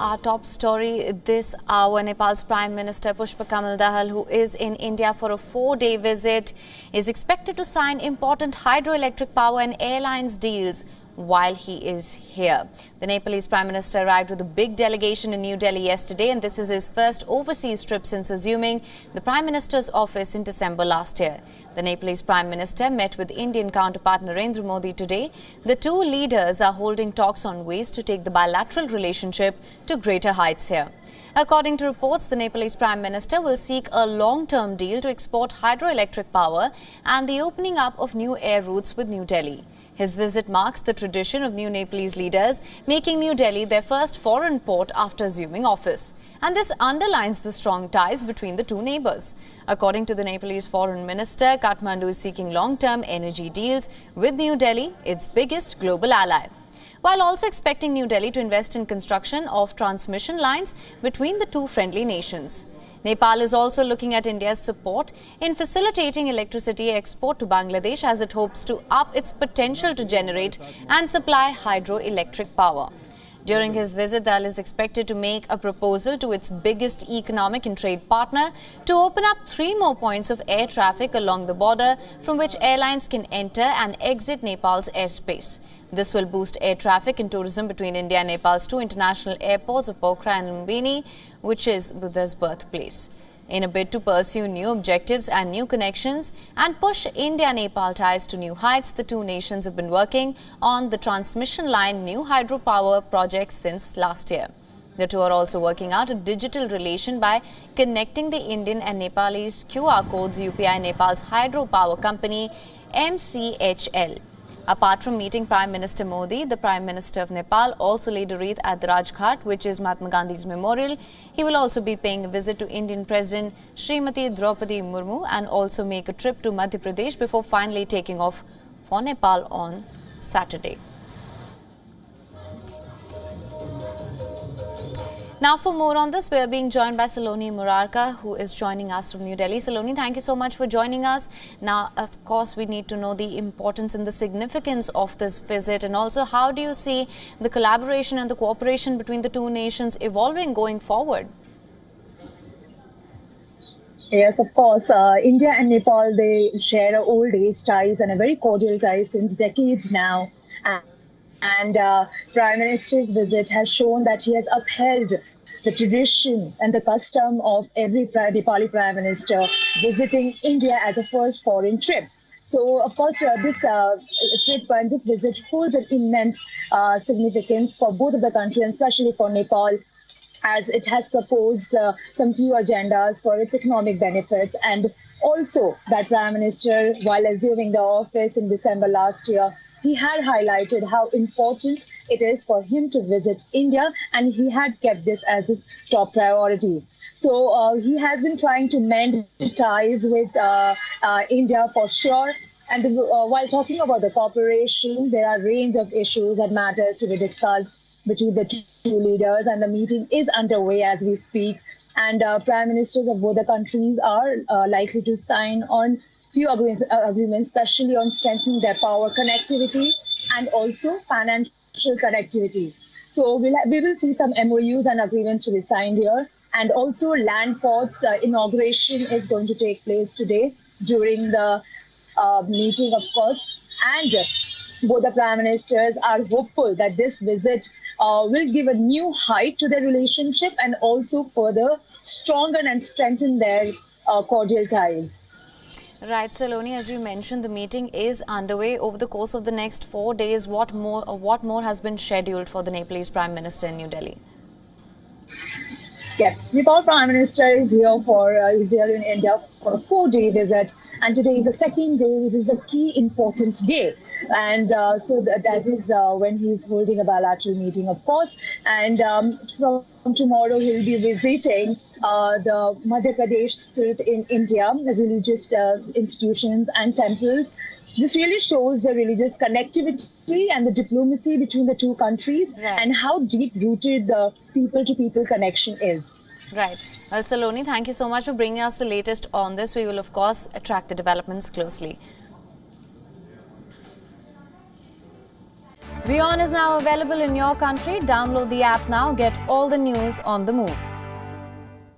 Our top story this hour, Nepal's Prime Minister Pushpa Kamal Dahal, who is in India for a 4-day visit, is expected to sign important hydroelectric power and airlines deals while he is here. The Nepalese Prime Minister arrived with a big delegation in New Delhi yesterday, and this is his first overseas trip since assuming the Prime Minister's office in December last year. The Nepalese Prime Minister met with Indian counterpart Narendra Modi today. The two leaders are holding talks on ways to take the bilateral relationship to greater heights here. According to reports, the Nepalese Prime Minister will seek a long-term deal to export hydroelectric power and the opening up of new air routes with New Delhi. His visit marks the tradition of new Nepalese leaders making New Delhi their first foreign port after assuming office. And this underlines the strong ties between the two neighbours. According to the Nepalese Foreign Minister, Kathmandu is seeking long-term energy deals with New Delhi, its biggest global ally, while also expecting New Delhi to invest in construction of transmission lines between the two friendly nations. Nepal is also looking at India's support in facilitating electricity export to Bangladesh as it hopes to up its potential to generate and supply hydroelectric power. During his visit, Dahal is expected to make a proposal to its biggest economic and trade partner to open up 3 more points of air traffic along the border from which airlines can enter and exit Nepal's airspace. This will boost air traffic and tourism between India and Nepal's two international airports of Pokhara and Lumbini, which is Buddha's birthplace. In a bid to pursue new objectives and new connections and push India-Nepal ties to new heights, the two nations have been working on the transmission line new hydropower project since last year. The two are also working out a digital relation by connecting the Indian and Nepalese QR codes UPI Nepal's hydropower company MCHL. Apart from meeting Prime Minister Modi, the Prime Minister of Nepal also laid a wreath at the Rajghat, which is Mahatma Gandhi's memorial. He will also be paying a visit to Indian President Srimati Draupadi Murmu and also make a trip to Madhya Pradesh before finally taking off for Nepal on Saturday. Now, for more on this, we are being joined by Saloni Murarka, who is joining us from New Delhi. Saloni, thank you so much for joining us. Now, of course, we need to know the importance and the significance of this visit, and also how do you see the collaboration and the cooperation between the two nations evolving going forward? Yes, of course. India and Nepal, they share old age ties and a very cordial tie since decades now. And Prime Minister's visit has shown that he has upheld the tradition and the custom of every Nepali Prime Minister visiting India as a first foreign trip. So, of course, this trip and this visit holds an immense significance for both of the countries, and especially for Nepal, as it has proposed some few agendas for its economic benefits. And also that Prime Minister, while assuming the office in December last year, he had highlighted how important it is for him to visit India, and he had kept this as his top priority. So he has been trying to mend ties with India for sure. And while talking about the cooperation, there are a range of issues and matters to be discussed between the two leaders, and the meeting is underway as we speak. And prime ministers of both the countries are likely to sign on few agreements, especially on strengthening their power connectivity and also financial connectivity. So we will see some MOUs and agreements to be signed here. And also land ports inauguration is going to take place today during the meeting, of course. And both the prime ministers are hopeful that this visit will give a new height to their relationship and also further strengthen and strengthen their cordial ties. Right, Saloni, as you mentioned, the meeting is underway over the course of the next 4 days. What more has been scheduled for the Nepalese Prime Minister in New Delhi? Yes, Nepal Prime Minister is here in India for a 4-day visit, and today is the second day, which is the key important day. And so that is when he's holding a bilateral meeting, of course. And from tomorrow, he'll be visiting the Madhya Pradesh state in India, the religious institutions and temples. This really shows the religious connectivity and the diplomacy between the two countries, right, and how deep-rooted the people-to-people connection is. Right. Well, Saloni, thank you so much for bringing us the latest on this. We will, of course, track the developments closely. WION is now available in your country. Download the app now. Get all the news on the move.